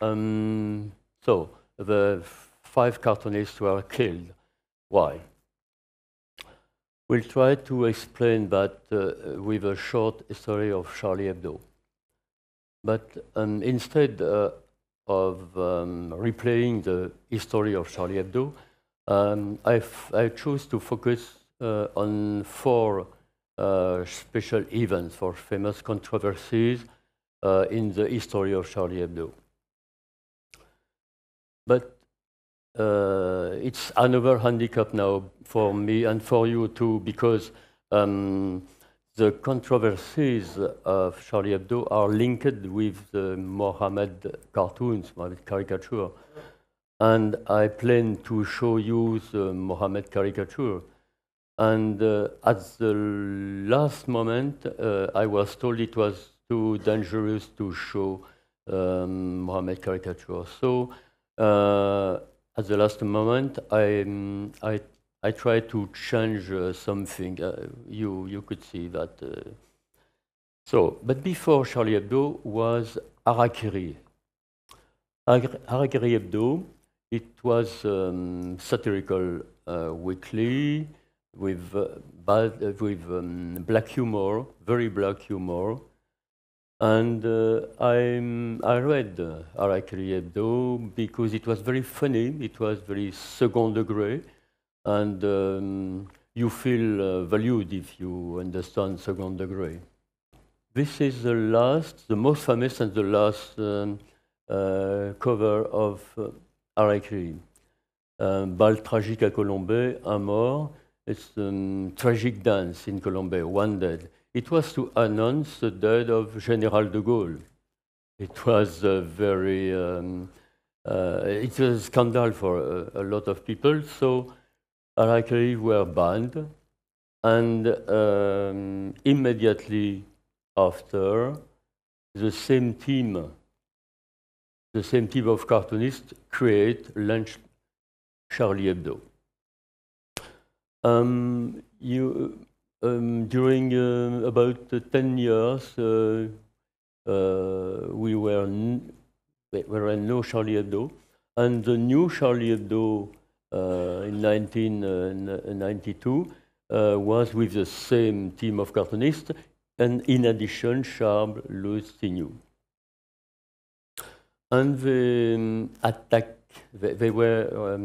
So the 5 cartoonists were killed. Why? We'll try to explain that with a short history of Charlie Hebdo. But instead of replaying the history of Charlie Hebdo, I choose to focus on 4 special events, 4 famous controversies in the history of Charlie Hebdo. But it's another handicap now for me and for you too, because the controversies of Charlie Hebdo are linked with the Mohammed cartoons, Mohammed caricature. And I plan to show you the Mohammed caricature. And at the last moment, I was told it was too dangerous to show Mohammed caricature. So at the last moment, I tried to change something. You could see that. But before Charlie Hebdo was Harakiri. Harakiri Hebdo, it was satirical weekly with black humor, very black humor. And I read Harakiri Hebdo because it was very funny, it was very second degré, and you feel valued if you understand second degré. This is the most famous and the last cover of Harakiri. Bal tragique à Colombey, un mort. It's a tragic dance in Colombey, one dead. It was to announce the death of General de Gaulle. It was very, it was a scandal for a lot of people. So Harakiri were banned, and immediately after, the same team of cartoonists launched Charlie Hebdo. During about 10 years, we were no Charlie Hebdo, and the new Charlie Hebdo in 1992 was with the same team of cartoonists, and in addition, Charles Olsztyn. And they were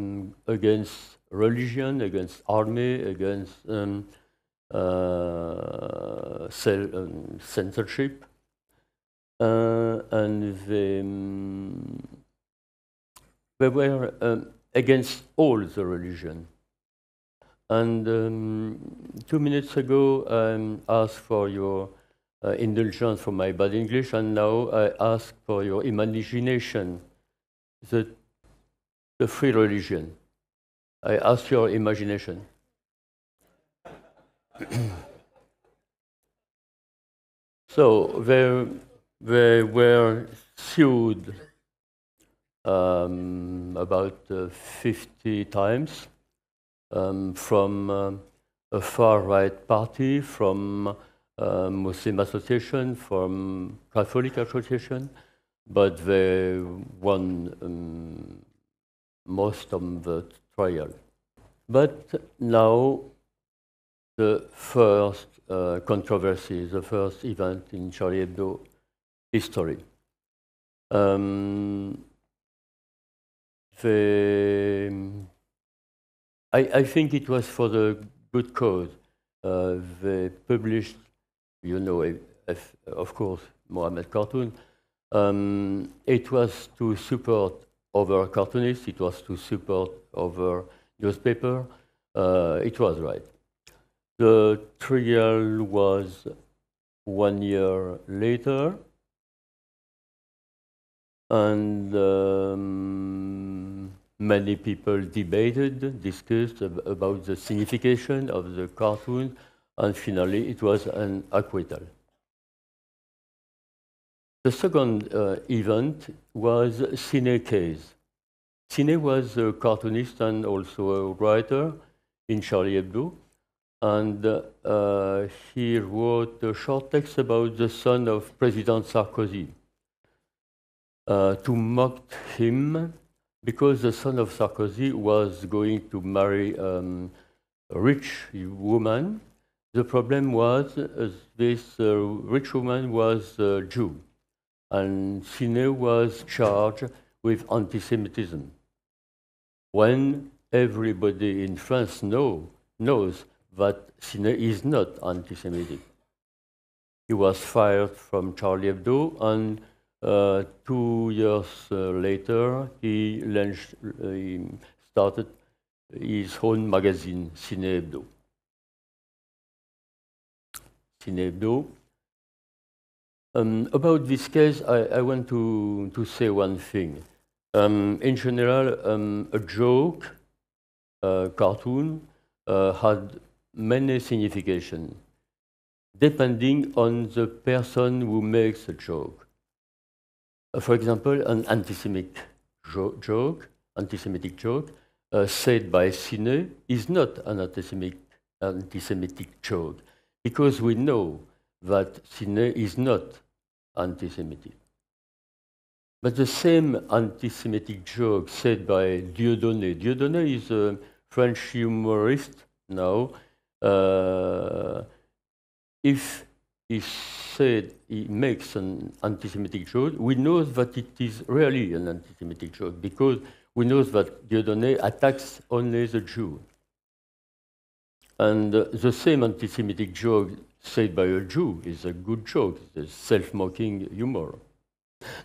against religion, against army, against censorship, and they were against all the religion. And 2 minutes ago, I asked for your indulgence for my bad English, and now I ask for your imagination, the free religion. I ask your imagination. So they were sued about 50 times from a far-right party, from Muslim Association, from Catholic Association, but they won most of the trial. But now the first controversy, the first event in Charlie Hebdo history. I think it was for the good cause. They published, you know, of course, Mohammed cartoon. It was to support other cartoonists. It was to support other newspaper. It was right. The trial was 1 year later, and many people debated, discussed about the signification of the cartoon, and finally it was an acquittal. The second event was Cine case. Cine was a cartoonist and also a writer in Charlie Hebdo, and he wrote a short text about the son of President Sarkozy. to mock him because the son of Sarkozy was going to marry a rich woman. The problem was this rich woman was Jew, and Cine was charged with anti-Semitism. When everybody in France knows that Cine is not anti-Semitic. He was fired from Charlie Hebdo, and 2 years later, he started his own magazine, Cine Hebdo. Cine Hebdo. About this case, I want to say one thing. In general, a joke, a cartoon, had many significations, depending on the person who makes a joke. For example, an anti-Semitic joke said by Cine is not an anti-Semitic joke, because we know that Cine is not anti-Semitic. But the same anti-Semitic joke said by Dieudonné is a French humorist now. If he makes an anti-Semitic joke, we know that it is really an anti-Semitic joke, because we know that Dieudonné attacks only the Jew. And the same anti-Semitic joke said by a Jew is a good joke, it's a self-mocking humor.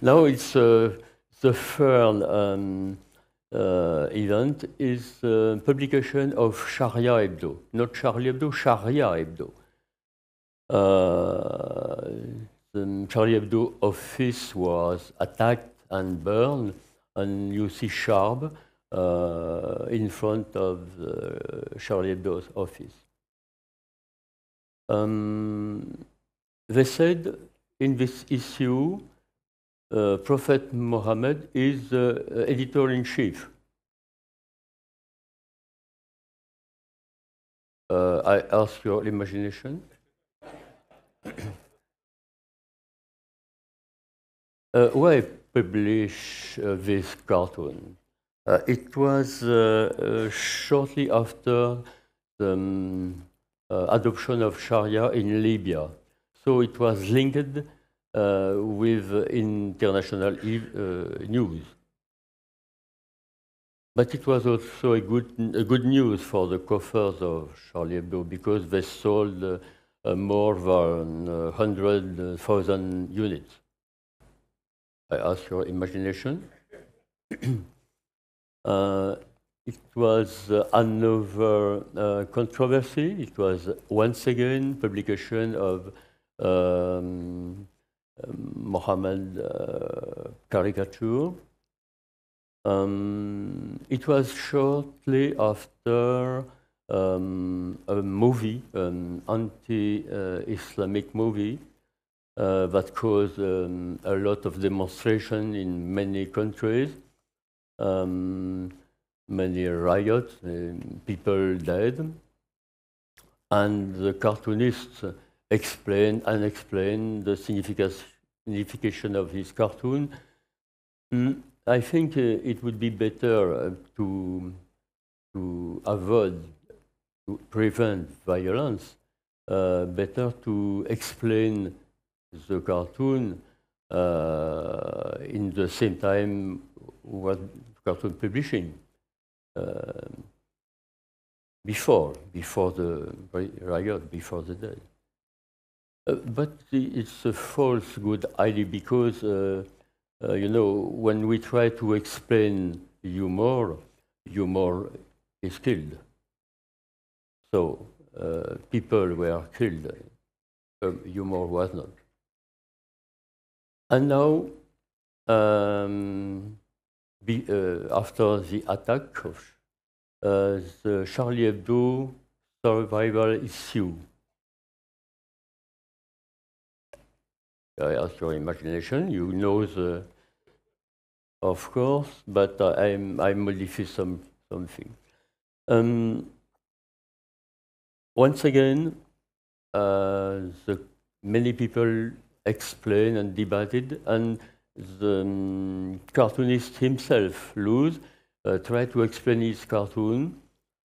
Now it's the third event is publication of Sharia Hebdo, not Charlie Hebdo, Sharia Hebdo. The Charlie Hebdo office was attacked and burned, and you see sharp in front of Charlie Hebdo's office. They said in this issue, Prophet Muhammad is editor-in-chief. I ask your imagination. Why publish this cartoon? It was shortly after the adoption of Sharia in Libya. So it was linked with international news. But it was also a good news for the coffers of Charlie Hebdo, because they sold more than 100,000 units. I ask your imagination. It was another controversy. It was once again publication of Muhammad caricature. It was shortly after a movie, an anti-Islamic movie, that caused a lot of demonstration in many countries, many riots, people died, and the cartoonists explained and explained the signification of his cartoon. I think it would be better to avoid, to prevent violence, better to explain the cartoon in the same time what cartoon publishing before the riot, before the day. But it's a false good idea, because you know, when we try to explain humor is killed. So people were killed, humor was not. And now, after the attack of the Charlie Hebdo survival issue, I ask your imagination. You know the, of course, but I modify something. Once again, many people explained and debated, and the cartoonist himself, Luz, tried to explain his cartoon.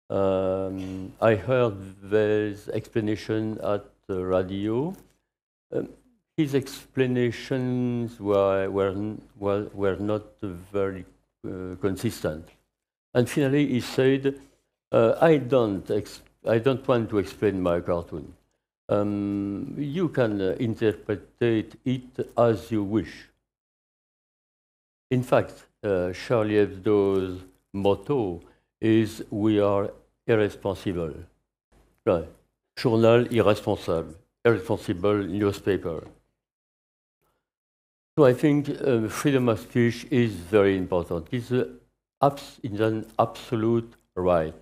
I heard this explanation at the radio. His explanations were not very consistent. And finally, he said, I don't want to explain my cartoon. You can interpret it as you wish. In fact, Charlie Hebdo's motto is "We are irresponsible." Right. Journal irresponsable, irresponsible newspaper. So I think freedom of speech is very important. It's an absolute right.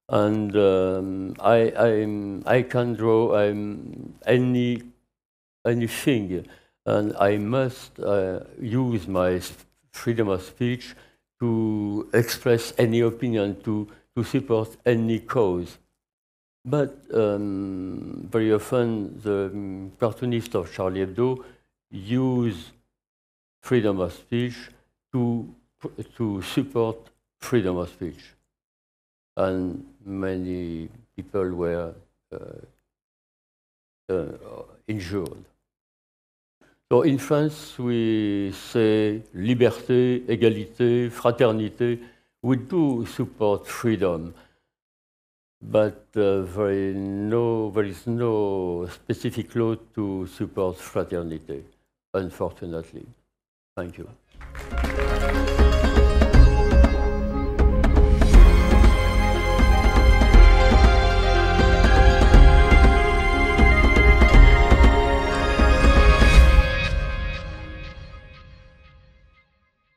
And I can draw anything, and I must use my freedom of speech to express any opinion, to support any cause. But very often the cartoonists of Charlie Hebdo use freedom of speech to support freedom of speech. And many people were injured. So in France, we say liberté, égalité, fraternité. We do support freedom, but there is no specific law to support fraternity, unfortunately. Thank you.